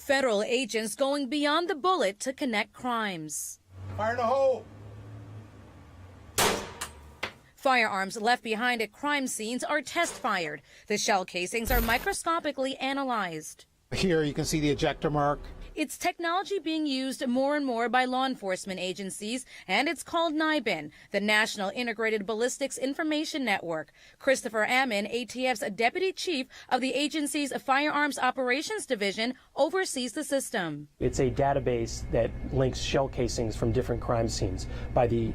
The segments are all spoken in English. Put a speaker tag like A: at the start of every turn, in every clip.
A: Federal agents going beyond the bullet to connect crimes.
B: Fire in the hole!
A: Firearms left behind at crime scenes are test-fired. The shell casings are microscopically analyzed.
B: Here you can see the ejector mark.
A: It's technology being used more and more by law enforcement agencies, and it's called NIBIN, the National Integrated Ballistics Information Network. Christopher Ammon, ATF's deputy chief of the agency's Firearms Operations Division, oversees the system.
C: It's a database that links shell casings from different crime scenes by the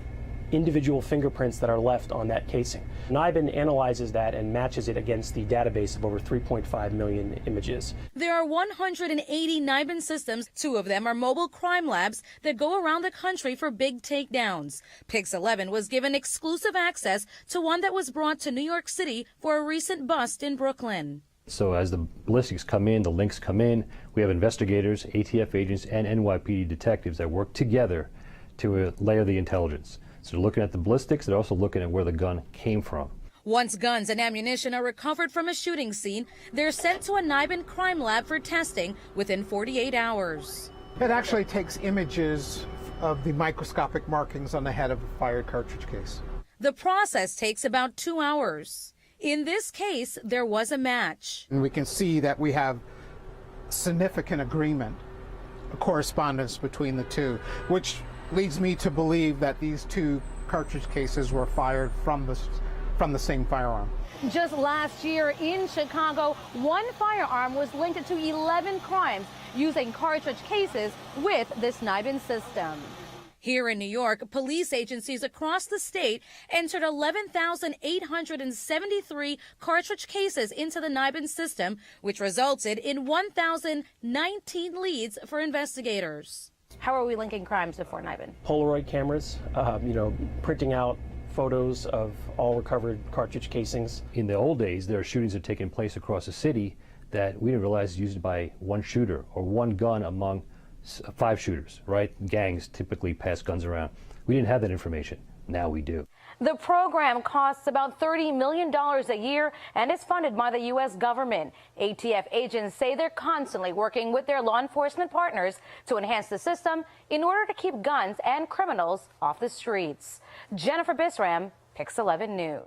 C: individual fingerprints that are left on that casing. NIBIN analyzes that and matches it against the database of over 3.5 million images.
A: There are 180 NIBIN systems. 2 of them are mobile crime labs that go around the country for big takedowns. Pix 11 was given exclusive access to one that was brought to New York City for a recent bust in Brooklyn.
D: So as the ballistics come in, the links come in, we have investigators, ATF agents, and NYPD detectives that work together to layer the intelligence. So they're looking at the ballistics, they're also looking at where the gun came from.
A: Once guns and ammunition are recovered from a shooting scene, they're sent to a NIBIN crime lab for testing within 48 hours.
B: It actually takes images of the microscopic markings on the head of a fired cartridge case.
A: The process takes about 2 hours. In this case, there was a match.
B: And we can see that we have significant agreement, a correspondence between the two, which leads me to believe that these 2 cartridge cases were fired from the same firearm.
E: Just last year in Chicago, 1 firearm was linked to 11 crimes using cartridge cases with this NIBIN system.
A: Here in New York, police agencies across the state entered 11,873 cartridge cases into the NIBIN system, which resulted in 1,019 leads for investigators.
E: How are we linking crimes before NIBIN?
C: Polaroid cameras, printing out photos of all recovered cartridge casings.
D: In the old days, there are shootings that are taking place across the city that we didn't realize is used by one shooter or one gun among 5 shooters, right? Gangs typically pass guns around. We didn't have that information. Now we do.
E: The program costs about $30 million a year and is funded by the U.S. government. ATF agents say they're constantly working with their law enforcement partners to enhance the system in order to keep guns and criminals off the streets. Jennifer Bisram, Pix 11 News.